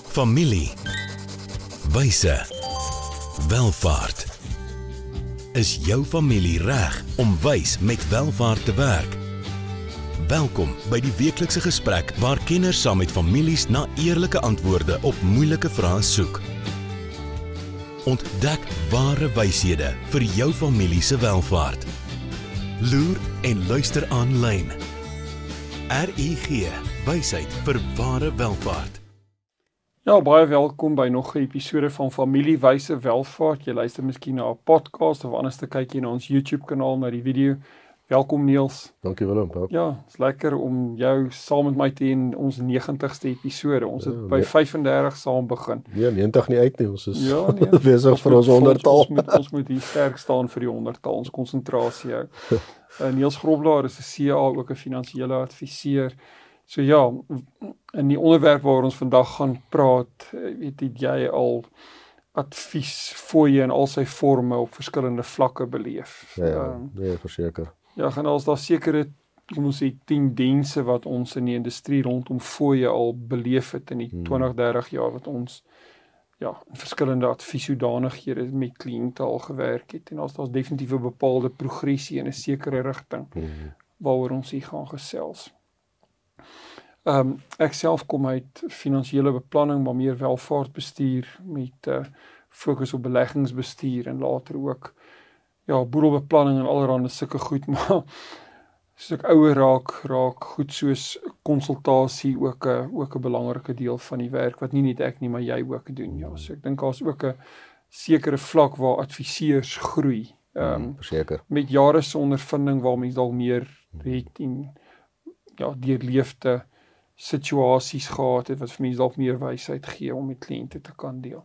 Familie, wyse, welvaart. Is jou familie reg om wys met welvaart te werk? Welkom by die weeklikse gesprek waar kenners saam met families na eerlike antwoorde op moeilike vrae soek. Ontdek ware wyshede vir jou familie se welvaart. Loer en luister aanlyn. RUG, wysheid vir ware welvaart. Ja, baie welkom by nog 'n episode van Familie Wyse Welvaart. Jy luister miskien na 'n podcast of anders te kyk jy na ons YouTube kanaal na die video. Welkom Niels. Dankie Willem. Ja, is lekker om jou saam met my te hê in ons 90ste episode. Ons het by 35 saam begin. Nee, 90 nie uit nie. Ons is nee. besig vir ons 100-tal. Ons moet hier sterk staan vir die 100-tal, ons konsentrasie hou. Niels Groblaar is 'n CA, ook 'n finansiële adviseur. So ja, in die onderwerp waar ons vandag gaan praat, weet jy al adviesfooie in al sy forme op verskillende vlakke beleef. Nee, verseker. Ja, gaan daar sekere, kom ons sê, tendense wat ons in die industrie rondom fooie al beleef het in die 20-30 jaar wat ons in verskillende advieshoedanighede met kliënte al gewerk het. En daar's definitief 'n bepaalde progressie in 'n sekere rigting waaroor ons hier gaan gesels. Ek self kom uit finansiële beplanning, maar meer welvaartbestuur met fokus op beleggingsbestuur en later ook boedelbeplanning en allerhande sulke goed, maar soos ek ouer raak goed soos konsultasie ook 'n belangrike deel van die werk wat nie net ek nie, maar jy ook doen. Ja, so ek dink daar's ook 'n sekere vlak waar adviseurs groei. Verseker. Met jare se ondervinding waar mens dalk meer het en deurleefde situasies gehad het wat vir mense dalk meer wysheid gee om met kliënte te kan deel.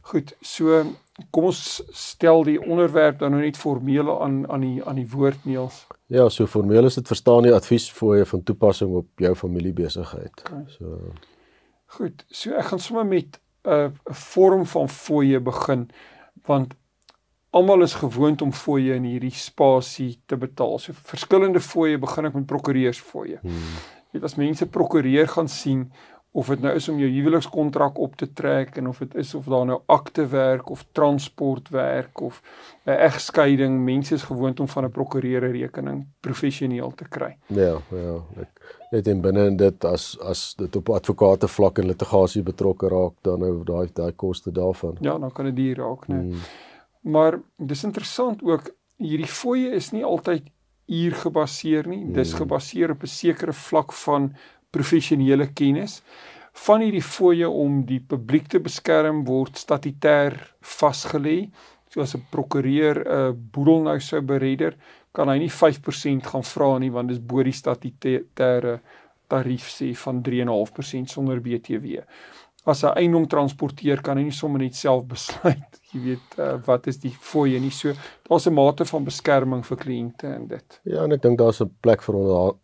Goed, so kom ons stel die onderwerp dan nou net formeel aan die woord, Niels. Ja, so formeel is dit verstaan die adviesfooie van toepassing op jou familiebesigheid. Okay. So goed, so ek gaan sommer met 'n vorm van fooie begin, want almal is gewoond om fooie in hierdie spasie te betaal. So verskillende fooie, begin ek met prokureursfooie. As mense prokureur gaan sien, of dit nou is om jou huwelikskontrak op te trek, en of dit is of daar nou aktewerk, of transportwerk, of 'n egskeiding, mense is gewoond om van 'n prokureur 'n rekening professioneel te kry. Ja, ek net en binne in dit, as dit op advokate vlak en litigasie betrokke raak, dan nou daai koste daarvan. Ja, dan kan dit die raak, né? Maar dis interessant ook, hierdie fooie is nie altyd uur gebaseer nie, dis gebaseer op 'n sekere vlak van professionele kennis. Van hierdie fooie om die publiek te beskerm word statutêr vasgelê. So as 'n prokureur 'n boedel nou sou beredder, kan hy nie 5% gaan vra nie, want dis bo die statutêre tarief sê van 3,5% sonder BTW. As 'n eiendom transporteer, kan hy nie sommer net self besluit, jy weet, wat is die fooie nie. So, daar's 'n mate van beskerming vir kliënte in dit. Ja, en ek dink daar's 'n plek vir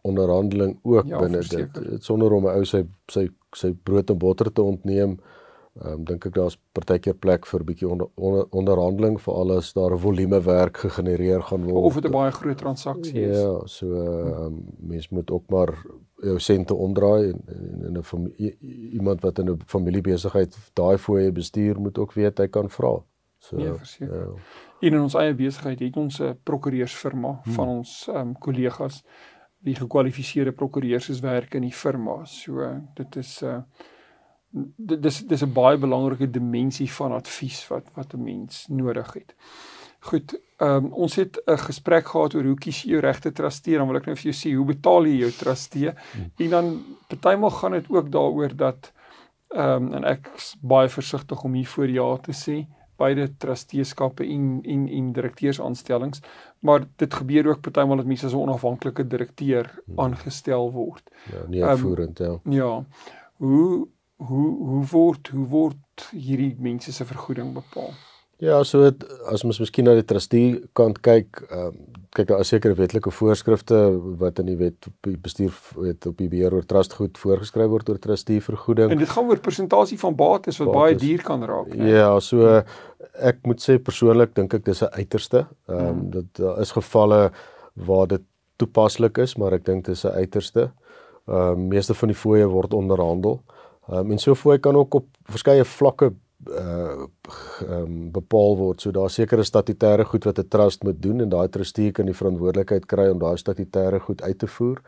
onderhandeling ook binne dit. Sonder om 'n ou sy brood en botter te ontneem, dink ek daar's partykeer plek vir 'n bietjie onderhandeling, veral as daar 'n volume werk gegenereer gaan word. Of dit 'n baie groot transaksie is. Ja, so mens moet ook maar jou sente omdraai en iemand wat in 'n familiebesigheid daai fooie bestuur moet ook weet hy kan vra. So ja, verseker. En in ons eie besigheid het ons 'n prokureursfirma van ons kollegas wie gekwalifiseerde prokureurs is werk in die firma. So dit is dis 'n baie belangrike dimensie van advies wat 'n mens nodig het. Goed, ons het 'n gesprek gehad oor hoe kies jy jou regte trustee, dan wil ek nou vir jou sê, hoe betaal jy jou trustee? En dan partymal gaan dit ook daaroor dat, en ek is baie versigtig om hier voor ja te sê, beide trusteeskappe en direkteursaanstellings, maar dit gebeur ook partymal dat mense as 'n onafhanklike direkteur aangestel word. Ja, nie uitvoerend, Ja, hoe word hierdie mense se vergoeding bepaal? Ja, so as mens miskien na die trustee kant kyk, daar is sekere wetlike voorskrifte wat in die wet op die bestuur op die beheer oor trustgoed voorgeskryf word oor trustee vergoeding. En dit gaan oor persentasie van bates wat baie duur kan raak. Ja, so ek moet sê persoonlik dink ek dis 'n uiterste. Dit is gevalle waar dit toepaslik is, maar ek dink dis 'n uiterste. Meeste van die fooie word onderhandel. En so fooi kan ook op verskeie vlakke bepaal word. So daar sekere statutêre goed wat 'n trust moet doen en daai trustee kan die verantwoordelikheid kry om daai statutêre goed uit te voer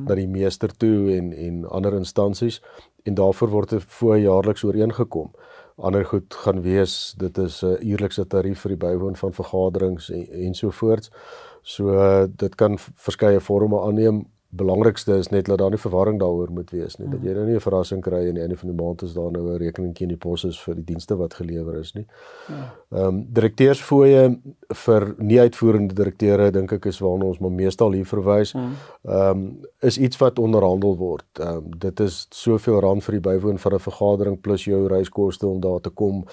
na die meester toe en ander instansies en daarvoor word 'n fooi jaarliks ooreengekom. Ander goed gaan wees, dit is 'n uurlikse tarief vir die bywoon van vergaderings ensovoorts. So dit kan verskeie forme aanneem. Belangrikste is net dat daar nie verwarring daaroor moet wees nie. Dat jy nou nie 'n verrassing kry aan die einde van die maand as daar nou 'n rekeningkie in die pos is vir die dienste wat gelewer is nie. Direkteursfooie vir nie uitvoerende direkteure dink ek is waarna ons maar meestal hier verwys. Is iets wat onderhandel word. Dit is soveel rand vir die bywoon van 'n vergadering plus jou reiskoste om daar te kom.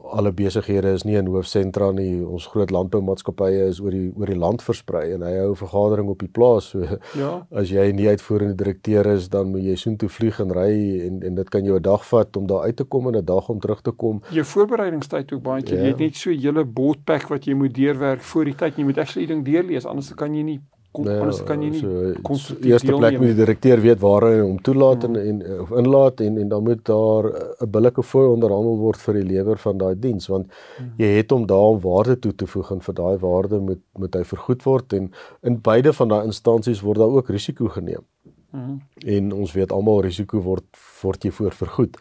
Alle besighede is nie in hoofsentra nie. Ons groot landboumaatskappye is oor die land versprei en hy hou 'n vergadering op die plaas. So as jy nie uitvoerende direkteur is, dan moet jy soontoe vlieg en ry en dit kan jou 'n dag vat om daar uit te kom en 'n dag om terug te kom. Jou voorbereidingstyd ook baie keer. Jy het net so 'n hele boardpack wat jy moet deurwerk voor die tyd. Jy moet actually die ding deurlees, anders kan jy nie anders kan jy nie eerste plek moet die direkteur weet waar hy hom toelaat of inlaat en dan moet daar 'n billike fooi onderhandel word vir die lewer van daai diens, want jy het hom daar om waarde toe te voeg en vir daai waarde moet hy vergoed word en in beide van daai instansies word daar ook risiko geneem. En ons weet almal risiko word jy voor vergoed.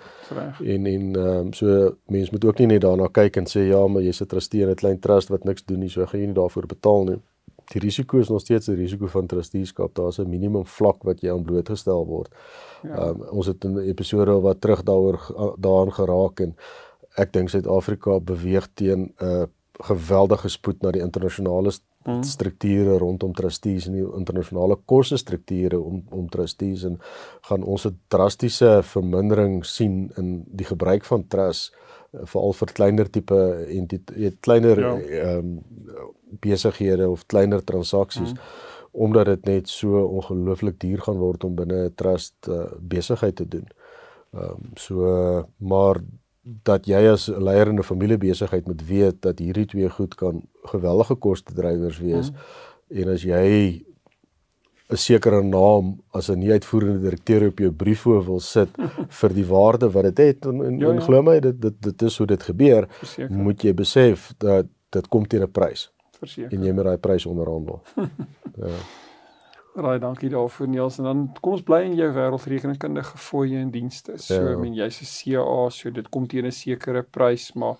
En so mense moet ook nie net daarna kyk en sê ja, maar jy's 'n trustee in 'n klein trust wat niks doen nie, so gaan jy nie daarvoor betaal nie. Die risiko is nog steeds 'n risiko van trusteeskap. Daar's 'n minimum vlak wat jy aan blootgestel word. Ons het in 'n episode wat terug daaraan geraak en ek dink Suid-Afrika beweeg teen 'n geweldige spoed na die internasionale strukture rondom trustees en die internasionale kostestrukture om trustees en gaan ons 'n drastiese vermindering sien in die gebruik van trusts veral vir kleiner tipe kleiner besighede of kleiner transaksies omdat dit net so ongelooflik duur gaan word om binne 'n trust besigheid te doen. Maar dat jy as leier in 'n familiebesigheid moet weet dat hierdie twee goed kan geweldige kostedrywers wees en as jy 'n sekere naam as 'n nie uitvoerende direkteur op jou briefhoof wil sit vir die waarde wat dit het en glo my dit is hoe dit gebeur, moet jy besef dat dit kom teen 'n prys. En jy moet daai prys onderhandel. Raai, dankie daarvoor Niels. En dan kom ons bly in jou wêreld rekeningkundige fooie en dienste. So jy's 'n CA, so dit kom teen 'n sekere prys, maar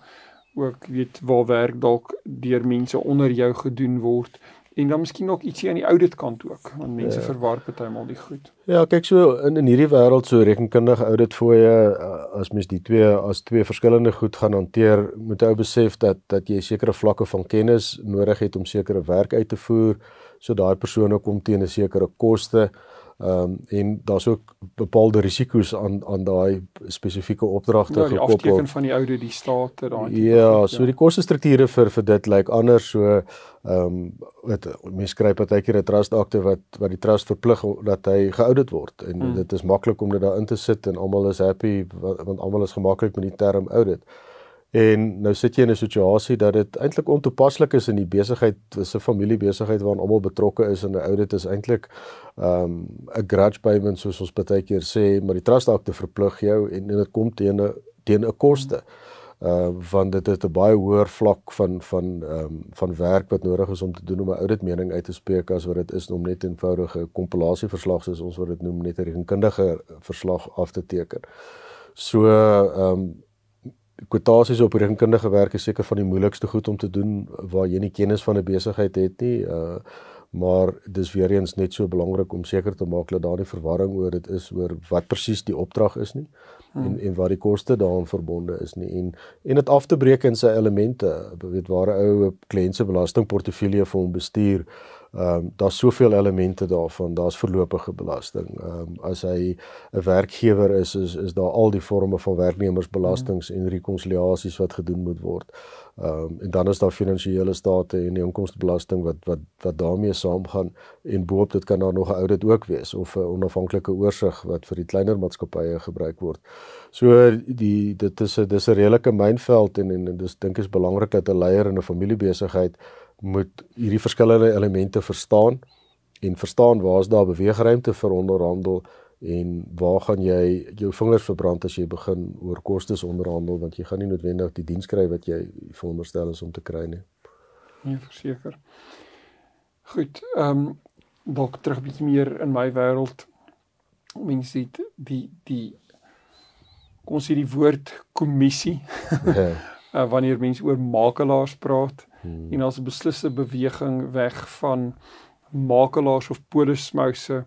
ook weet waar werk dalk deur mense onder jou gedoen word. En dan miskien ook ietsie aan die auditkant ook, want mense verwar partymal die goed. Ja, kyk so in hierdie wêreld so rekenkundige auditfooie, as mens die twee verskillende goed gaan hanteer, moet jy besef dat jy sekere vlakke van kennis nodig het om sekere werk uit te voer, so daai persone kom teen 'n sekere koste. En daar's ook bepaalde risiko's aan daai spesifieke opdragte gekoppel. Die afteken van die audit, die state, daai so die kostestrukture vir dit lyk anders. So mense skryf partykeer 'n trust akte wat die trust verplig dat hy geaudit word en dit is maklik om dit daarin te sit en almal is happy want almal is gemaklik met die term audit. En nou sit jy in 'n situasie dat dit eintlik ontoepaslik is in die besigheid, dis 'n familiebesigheid waarin almal betrokke is en 'n audit is eintlik 'n grudge payment soos ons baie keer sê, maar die trust akte verplig jou en dit kom teen 'n koste. Want dit het 'n baie hoër vlak van werk wat nodig is om te doen om 'n auditmening uit te spreek as wat dit is om net 'n eenvoudige kompilasieverslag soos ons wat dit noem net 'n rekenkundige verslag af te teken. So kwotasies op rekenkundige werk is seker van die moeilikste goed om te doen waar jy nie kennis van 'n besigheid het nie, maar dis weer eens net so belangrik om seker te maak dat daar nie verwarring oor dit is oor wat presies die opdrag is nie en wat die koste daaraan verbonde is nie en dit af te breek in sy elemente, weet waar 'n ou kliënt se belastingportefeulje vir hom bestuur. Daar's soveel elemente daarvan, daar's voorlopige belasting. As hy 'n werkgewer is daar al die vorme van werknemersbelastings en rekonsiliasies wat gedoen moet word. En dan is daar finansiële state en die inkomstebelasting wat daarmee saamgaan en boop dit kan daar nog 'n audit ook wees of 'n onafhanklike oorsig wat vir die kleiner maatskappye gebruik word. So dis 'n redelike mynveld en dis dink is belangrik dat 'n leier in 'n familiebesigheid moet hierdie verskillende elemente verstaan waar is daar beweegruimte vir onderhandel en waar gaan jy jou vingers verbrand as jy begin oor kostes onderhandel, want jy gaan nie noodwendig die diens kry wat jy veronderstel is om te kry nie. Nee, verseker. Goed, dalk terug 'n bietjie meer in my wêreld. Mense sê die kom ons sê die woord kommissie, wanneer mense oor makelaars praat, en as 'n beslisse beweging weg van makelaars of polismouse,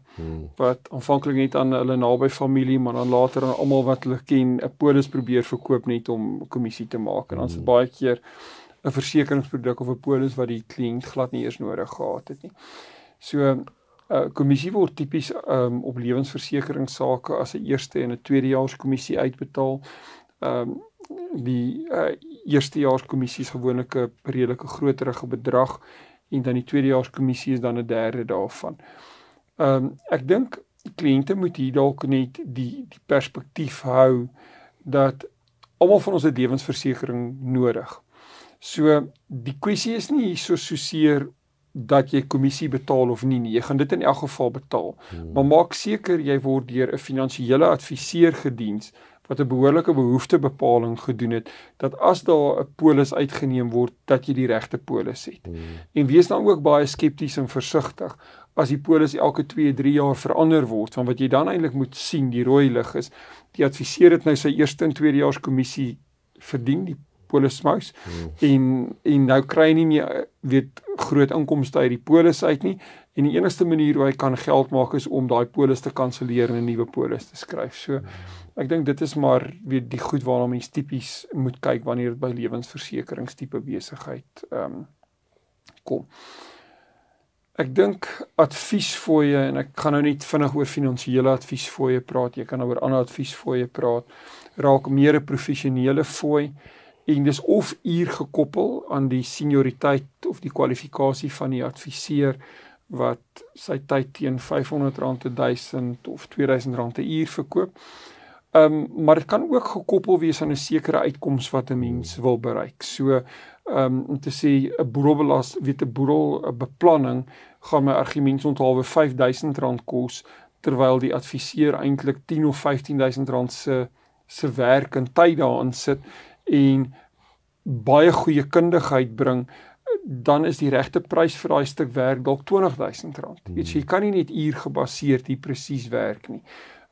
wat aanvanklik net aan hulle naby familie, maar dan later aan almal wat hulle ken, 'n polis probeer verkoop net om kommissie te maak, en dan is dit baie keer 'n versekeringsproduk of 'n polis wat die kliënt glad nie eers nodig gehad het nie. So, kommissie word tipies op lewensversekeringssake as 'n eerste en 'n tweedejaars kommissie uitbetaal. Die eerstejaars kommissie is gewoonlik 'n redelike groterige bedrag, en dan die tweedejaars kommissie is dan 'n derde daarvan. Ek dink kliënte moet hier dalk net die perspektief hou dat almal van ons het lewensversekering nodig. So die kwessie is nie so seer dat jy kommissie betaal of nie, jy gaan dit in elk geval betaal. Maar maak seker jy word deur 'n finansiële adviseur gediens wat 'n behoorlike behoeftebepaling gedoen het, dat as daar 'n polis uitgeneem word, dat jy die regte polis het. En wees dan ook baie skepties en versigtig as die polis elke 2-3 jaar verander word, want wat jy dan eintlik moet sien, die rooi lig is, die adviseur het nou sy eerste en tweedejaars kommissie verdien, die polismouse, en nou kry hy nie meer groot inkomste uit die polis uit nie, en die enigste manier hoe hy kan geld maak is om daai polis te kanselleer en 'n nuwe polis te skryf. So, ek dink dit is maar die goed waarna mens tipies moet kyk wanneer dit by lewensversekeringstipe besigheid kom. Ek dink adviesfooie, en ek gaan nou net vinnig oor finansiële adviesfooie praat, jy kan nou oor ander adviesfooie praat, raak meer 'n professionele fooi, en dis of gekoppel aan die senioriteit of die kwalifikasie van die adviseur, wat sy tyd teen R500, R1000 of R2000 'n uur verkoop. Maar dit kan ook gekoppel wees aan 'n sekere uitkoms wat 'n mens wil bereik. So, om te sê, 'n boedelbeplanning gaan my argumentonthalwe R5000 kos, terwyl die adviseur eintlik R10.000 of R15.000 se werk en tyd daarin sit, en baie goeie kundigheid bring, dan is die regte prys vir daai stuk werk dalk R20.000. Weet jy kan nie net uurgebaseerd hier presies werk nie.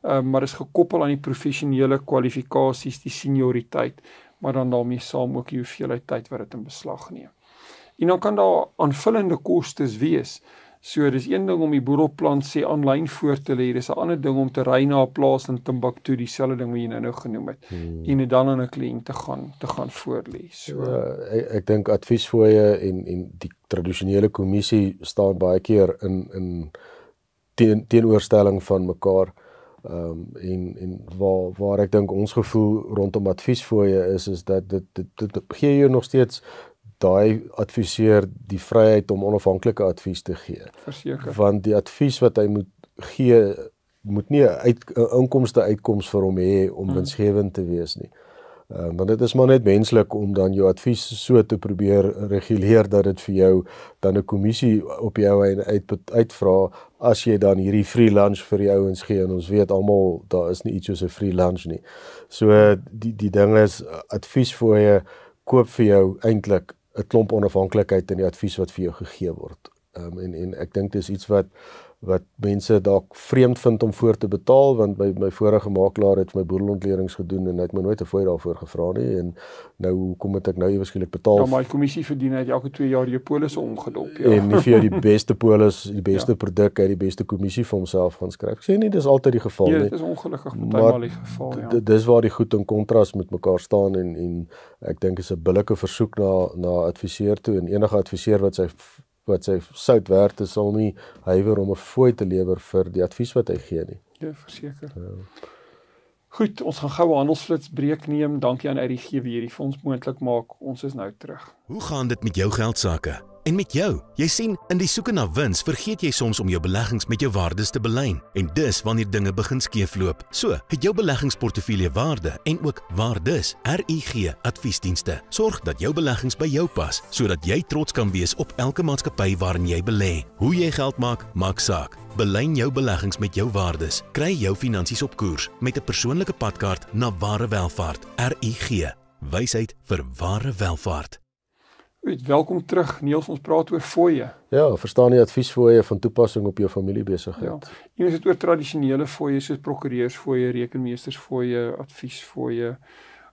Maar is gekoppel aan die professionele kwalifikasies, die senioriteit, maar dan daarmee saam ook die hoeveelheid tyd wat dit in beslag neem. En dan kan daar aanvullende kostes wees. So, dis een ding om die boedelplan sê aanlyn voor te lê, dis 'n ander ding om te ry na 'n plaas in Timbuktu, dieselfde ding wat jy nou genoem het, en dit dan aan 'n kliënt te gaan voorlê. So, ek dink adviesfooie en die tradisionele kommissie staan baie keer in teenoorstelling van mekaar. En waar ek dink ons gevoel rondom adviesfooie is dat dit gee jou nog steeds daai adviseur die vryheid om onafhanklike advies te gee. Verseker. Want die advies wat hy moet gee, moet nie 'n inkomste uitkoms vir hom hê om winsgewend te wees nie. Want dit is maar net menslik om dan jou advies so te probeer reguleer dat dit vir jou dan 'n kommissie op jou uitvra, as jy dan hierdie free lunch vir die ouens gee, en ons weet almal, daar is nie iets soos 'n free lunch nie. So die ding is, adviesfooie koop vir jou eintlik 'n klomp onafhanklikheid in die advies wat vir jou gegee word. En ek dink dis iets wat mense dalk vreemd vind om voor te betaal, want my vorige makelaar het my boedelontledings gedoen en hy het my nooit 'n fooi daarvoor gevra nie, en nou kom ek nou ewe skielik betaal. Ja, maar die kommissie verdien uit elke 2 jaar jou polisse omgedop. Ja. En nie vir jou die beste polis, die beste produk uit die beste kommissie vir homself gaan skryf. Ek sê nie dis altyd die geval nie. Dit is ongelukkig partymal die geval, ja. Dis waar die goed in kontras met mekaar staan, en ek dink is 'n billike versoek na adviseur toe, en enige adviseur wat sy sout werd is, sal nie huiwer om 'n fooi te lewer vir die advies wat hy gee nie. Ja, verseker. Goed, ons gaan gou 'n handelsflits breek neem. Dankie aan RGG wie hierdie vir ons moontlik maak. Ons is nou terug. Hoe gaan dit met jou geldsaake? En met jou, jy sien, in die soeke na wins vergeet jy soms om jou beleggings met jou waardes te belyn. En dis wanneer dinge begin skeefloop. So, het jou beleggingsportefeulje waarde en ook waardes. RIG Adviesdienste. Sorg dat jou beleggings by jou pas, sodat jy trots kan wees op elke maatskappy waarin jy belê. Hoe jy geld maak, maak saak. Belyn jou beleggings met jou waardes. Kry jou finansies op koers met 'n persoonlike padkaart na ware welvaart. RIG. Wysheid vir ware welvaart. Welkom terug, Niels, ons praat oor fooie. Ja, verstaan die adviesfooie van toepassing op jou familiebesigheid. Ja, ons het oor tradisionele fooie soos prokureursfooie, rekenmeestersfooie, adviesfooie,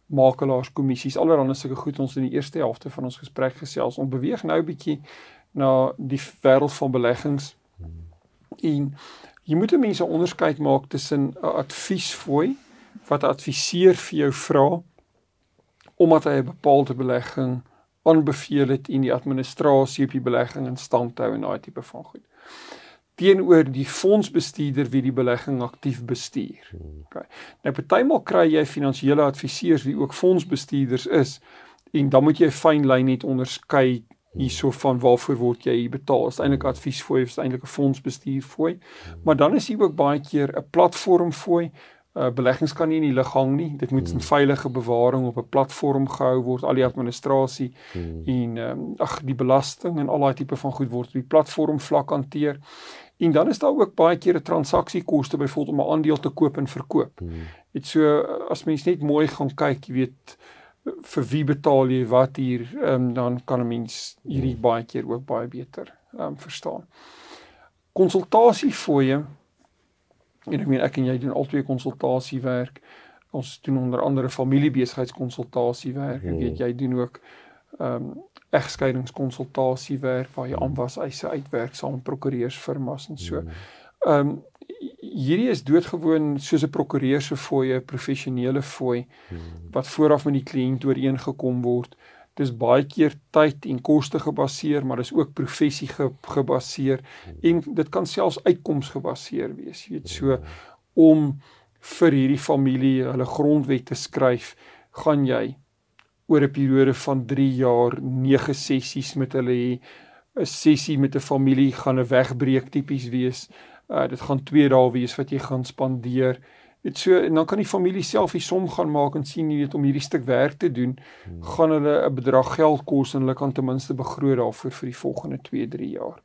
makelaarskommissies, allerhande sulke goed ons in die eerste helfte van ons gesprek gesels. Ons beweeg nou 'n bietjie na die wêreld van beleggings. En jy moet 'n mens 'n onderskeid maak tussen 'n adviesfooi wat 'n adviseur vir jou vra omdat hy 'n bepaalde belegging aanbeveel het en die administrasie op die belegging in stand hou en daai tipe van goed. Teenoor die fondsbestuurder wie die belegging aktief bestuur. Okay. Nou partymal kry jy finansiële adviseurs wie ook fondsbestuurders is en dan moet jy 'n fyn lyn net onderskei hierso van waarvoor word jy betaal. Is eintlik 'n adviesfooi of is eintlik 'n fondsbestuurfooi. Maar dan is hier ook baie keer 'n platformfooi. Beleggings kan nie in die lug hang nie. Dit moet in veilige bewaring op 'n platform gehou word. Al die administrasie en die belasting en al daai tipe van goed word op die platform vlak hanteer. En dan is daar ook baie keer 'n transaksiekoste byvoorbeeld om 'n aandeel te koop en verkoop. Dit so as mens net mooi gaan kyk, jy weet vir wie betaal jy wat hier, dan kan 'n mens hierdie baie keer ook baie beter verstaan. Konsultasiefooie. En ek meen ek en jy doen albei konsultasiewerk. Ons doen onder andere familiebesigheidskonsultasiewerk. Ek weet jy doen ook egskeidingskonsultasiewerk waar jy aanwas-eise uitwerk saam met prokureursfirmas en so. Hierdie is doodgewoon soos 'n prokureur se fooie, 'n professionele fooi wat vooraf met die kliënt ooreengekom word. Dis baie keer tyd en koste gebaseer, maar dis ook professie gebaseer en dit kan selfs uitkoms gebaseer wees. Jy weet so om vir hierdie familie hulle grondwet te skryf, gaan jy oor 'n periode van 3 jaar 9 sessies met hulle hê. 'n Sessie met 'n familie gaan 'n wegbreek tipies wees. Dit gaan 2 dae wees wat jy gaan spandeer. Dit so, en dan kan die familie self die som gaan maak en sien, jy weet, om hierdie stuk werk te doen, gaan hulle 'n bedrag geld kos en hulle kan ten minste begroot daarvoor vir die volgende 2-3 jaar.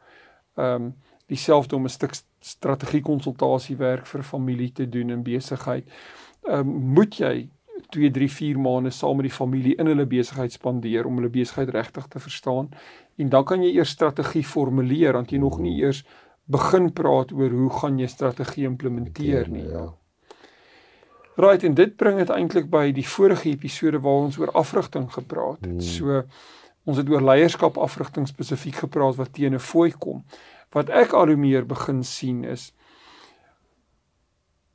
Dieselfde om 'n stuk strategiekonsultasiewerk vir 'n familie te doen in besigheid. Moet jy 2, 3, 4 maande saam met die familie in hulle besigheid spandeer om hulle besigheid regtig te verstaan. En dan kan jy eers strategie formuleer, want jy nog nie eers begin praat oor hoe gaan jy strategie implementeer nie. Ja. Right, en dit bring dit eintlik by die vorige episode waar ons oor afrigting gepraat het. So, ons het oor leierskap afrigting spesifiek gepraat wat teen 'n fooi kom. Wat ek al hoe meer begin sien is,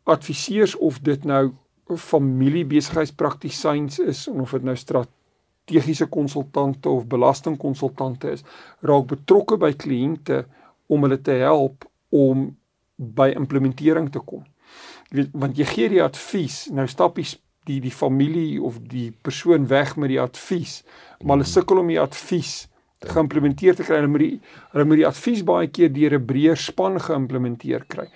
adviseurs of dit nou familiebesigheidspraktisyns is, of dit nou strategiese konsultante of belastingkonsultante is, raak betrokke by kliënte om hulle te help om by implementering te kom. Want jy gee die advies, nou stap die familie of die persoon weg met die advies, maar hulle sukkel om die advies geïmplementeer te kry. Hulle moet die advies baie keer deur 'n breër span geïmplementeer kry.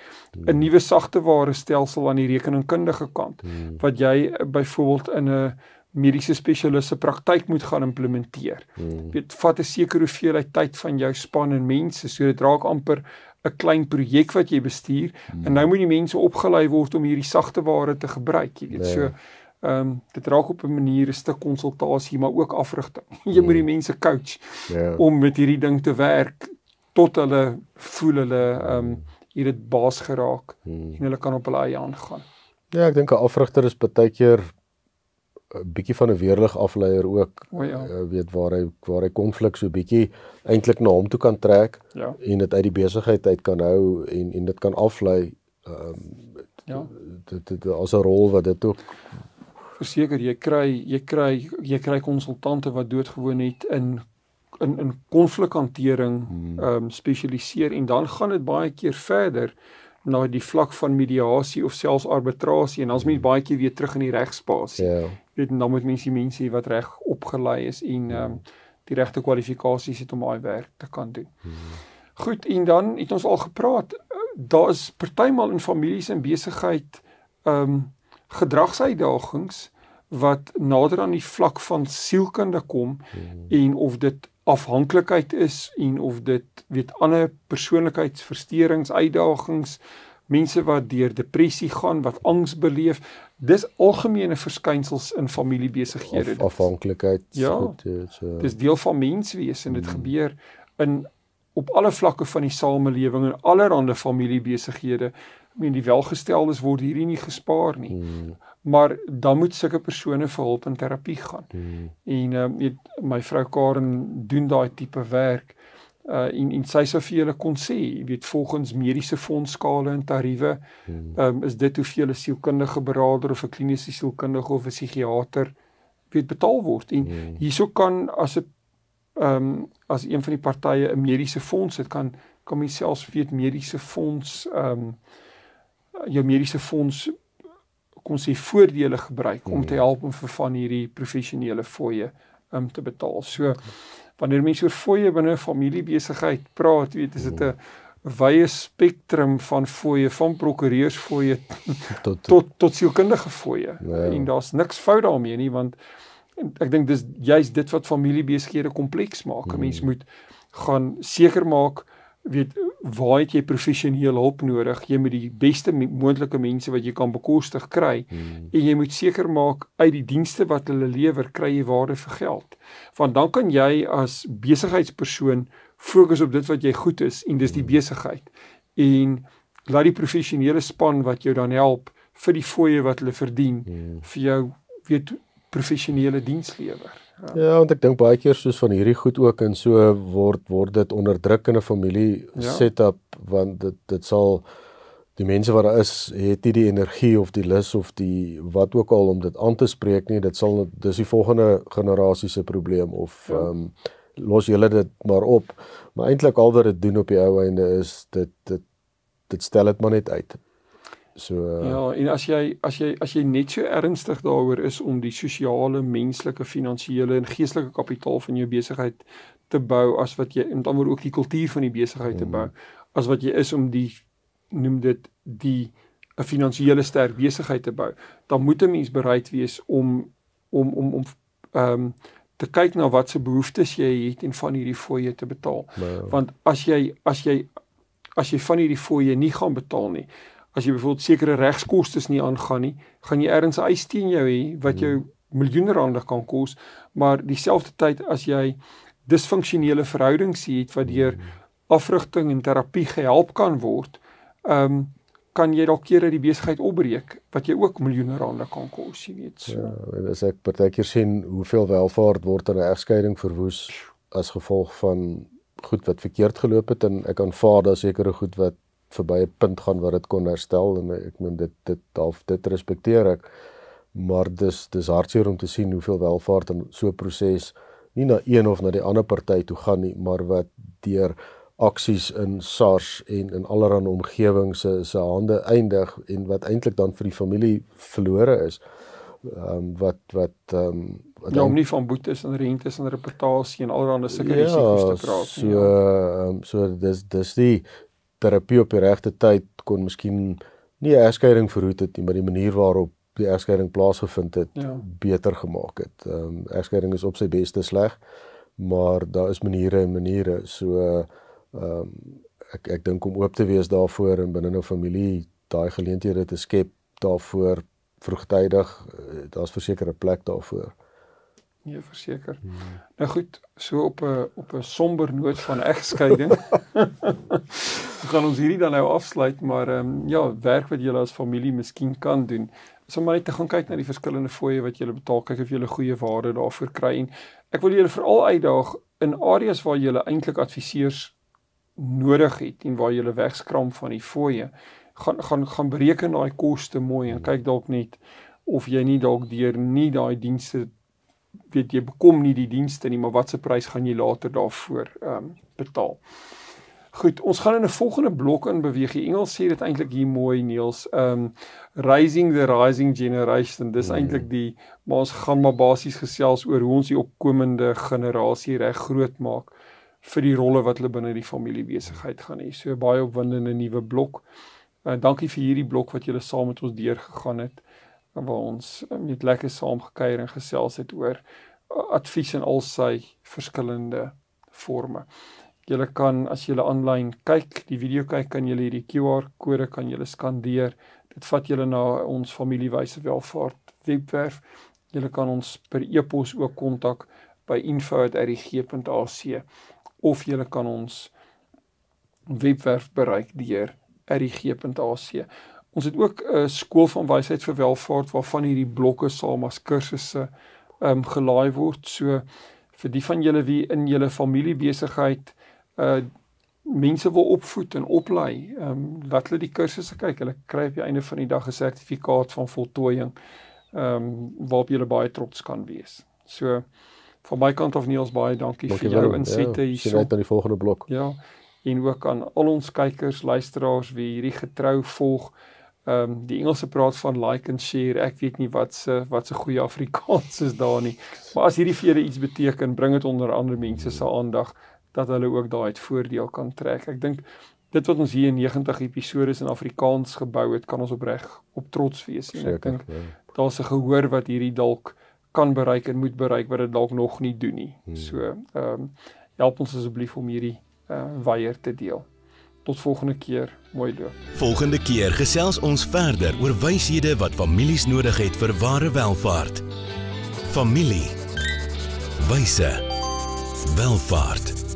'n Nuwe sagteware stelsel aan die rekeningkundige kant, wat jy byvoorbeeld in 'n mediese spesialis se praktyk moet gaan implementeer. Dit vat 'n sekere hoeveelheid tyd van jou span en mense, so dit raak amper 'n klein projek wat jy bestuur, en nou moet die mense opgelei word om hierdie sagteware te gebruik, jy weet, so dit raak op 'n manier 'n stuk konsultasie, maar ook afrigting. Jy moet die mense coach om met hierdie ding te werk tot hulle voel hulle hier het baas geraak en hulle kan op hulle eie aangaan. Ja, ek dink 'n afrigter is baie keer 'n bietjie van 'n weerlig afleier ook, weet waar hy konflik so bietjie eintlik na hom toe kan trek en dit uit die besigheid uit kan hou en dit kan aflei. Dit as 'n rol wat dit ook verseker, jy kry konsultante wat doodgewoon net in konflikhantering spesialiseer, en dan gaan dit baie keer verder na die vlak van mediasie of selfs arbitrasie, en dan is mens baie keer weer terug in die regspasie. En dan moet mense die mense wat reg opgelei is en die regte kwalifikasies het om daai werk te kan doen. Goed, en dan het ons al gepraat, daar is partymal in families en besigheid gedragsuitdagings wat nader aan die vlak van sielkunde kom en of dit afhanklikheid is en of dit ander persoonlikheidsversteurings, uitdagings, mense wat deur depressie gaan, wat angs beleef, dis algemene verskynsels in familiebesighede. Afhanklikheid. Ja, dis deel van menswees en dit gebeur op alle vlakke van die samelewing en allerhande familiebesighede. Die welgesteldes word hierdie nie gespaar nie. Maar dan moet sulke persone vir hulp en terapie gaan. En my vrou Karen doen daai tipe werk en sy sou vir julle kon sê, volgens mediese fondskale en tariewe, is dit hoeveel 'n sielkundige beraader of 'n kliniese sielkundige of 'n psigiater betaal word. En hierso kan as een van die partye 'n mediese fonds het, kan mens selfs mediese fonds jou mediese fonds kom sê voordele gebruik om te help om vir van hierdie professionele fooie te betaal. So wanneer mense oor fooie binne 'n familiebesigheid praat, is dit 'n wye spektrum van fooie, van prokureursfooie tot sielkundige fooie. En daar's niks fout daarmee nie, want ek dink dis juist dit wat familiebesighede kompleks maak. 'n Mens moet gaan seker maak, waar het jy professioneel hulp nodig? Jy moet die beste moontlike mense wat jy kan bekostig kry, en jy moet seker maak uit die dienste wat hulle lewer, kry jy waarde vir geld. Want dan kan jy as besigheidspersoon fokus op dit wat jy goed is, en dis die besigheid. En laat die professionele span wat jou dan help vir die fooie wat hulle verdien, vir jou professionele diens lewer. Ja, want ek dink baie keer soos van hierdie goed ook en so word dit onderdruk in 'n familie setup, want dit sal die mense wat daar is, het nie die energie of die lus of die wat ook al om dit aan te spreek nie. Dis die volgende generasie se probleem of los julle dit maar op. Maar eintlik al wat dit doen op die ou einde is dit stel dit maar net uit. So, ja, en as jy net so ernstig daaroor is om die sosiale, menslike, finansiële en geestelike kapitaal van jou besigheid te bou, as wat jy, en dan word ook die kultuur van die besigheid te bou, as wat jy is om noem dit 'n finansiële sterk besigheid te bou, dan moet 'n mens bereid wees om te kyk na wat se behoeftes jy het en van hierdie fooie te betaal. Want as jy van hierdie fooie nie gaan betaal nie, as jy byvoorbeeld sekere regskostes nie aangaan nie, gaan jy ergens 'n eis teen jou hê wat jou miljoene rande kan kos, maar dieselfde tyd as jy disfunksionele verhoudings het wat deur afrigting en terapie gehelp kan word, kan jy dalk kere die besigheid opbreek wat jy ook miljoene rande kan kos, jy weet so. Ja, en as ek partykeer sien hoeveel welvaart word in 'n egskeiding verwoes as gevolg van goed wat verkeerd geloop het, en ek aanvaar daar sekere goed wat verby 'n punt gaan wat dit kon herstel, en ek meen dit respekteer ek, maar dis hartseer om te sien hoeveel welvaart in so 'n proses nie na een of na die ander party toe gaan nie, maar wat deur aksies in SARS en in allerlei omgewings se hande eindig, en wat eintlik dan vir die familie verlore is, om nie van boetes en rentes en reputasie en allerlei sulke risiko's te praat. So dis die terapie op die regte tyd kon miskien nie 'n egskeiding verhoed het nie, maar die manier waarop die egskeiding plaasgevind het, beter gemaak het. Egskeiding is op sy beste sleg, maar daar is maniere en maniere. So ek dink om oop te wees daarvoor en binne 'n familie daai geleenthede te skep daarvoor vroegtydig, daar's verseker 'n plek daarvoor. Ja, verseker. Nou goed, so op 'n somber noot van egskeiding gaan ons hierdie dan nou afsluit, maar werk wat julle as familie miskien kan doen, is om net te gaan kyk na die verskillende fooie wat julle betaal, kyk of julle goeie waarde daarvoor kry, en ek wil julle veral uitdaag in areas waar julle eintlik adviseurs nodig het en waar julle wegskram van die fooie, gaan bereken daai koste mooi en kyk dalk net of jy nie dalk deur nie daai dienste, jy bekom nie die dienste nie, maar wat se prys gaan jy later daarvoor betaal. Goed, ons gaan in 'n volgende blok in beweeg. Die Engels sê dit eintlik hier mooi, Niels. Raising the Rising Generation. Dis eintlik maar ons gaan maar basies gesels oor hoe ons die opkomende generasie reg groot maak vir die rolle wat hulle binne die familiebesigheid gaan hê. So baie opwindende nuwe blok. Dankie vir hierdie blok wat julle saam met ons deurgegaan het, waar ons met lekker saam gekuier en gesels het oor advies in al sy verskillende forme. Julle kan, as julle aanlyn kyk, die video kyk, kan julle hierdie QR-kode kan julle skandeer. Dit vat julle na ons familiewyse welvaart webwerf. Julle kan ons per e-pos ook kontak by info@rig.ac of julle kan ons webwerf bereik deur rig.ac. Ons het ook 'n skool van wysheid vir welvaart waarvan hierdie blokke saam as kursusse gelaai word. So vir die van julle wie in julle familiebesigheid mense wil opvoed en oplei, laat hulle die kursusse kyk. Hulle kry op die einde van die dag 'n sertifikaat van voltooiing waarop julle baie trots kan wees. So van my kant af, Niels, baie dankie vir jou insette hierso. Sien uit na die volgende blok. Ja, en ook aan al ons kykers, luisteraars wie hierdie getrou volg. Die Engelse praat van like and share. Ek weet nie wat se goeie Afrikaans is daar nie. Maar as hierdie vir julle iets beteken, bring dit onder ander mense se aandag dat hulle ook daai uit voordeel kan trek. Ek dink dit wat ons hier in 90 episodes in Afrikaans gebou het, kan ons opreg op trots wees. En ek dink daar's 'n gehoor wat hierdie dalk kan bereik en moet bereik wat dit dalk nog nie doen nie. So, help ons asseblief om hierdie weier te deel. Tot volgende keer, mooi loop. Volgende keer gesels ons verder oor wyshede wat families nodig het vir ware welvaart. Familie. Wyse. Welvaart.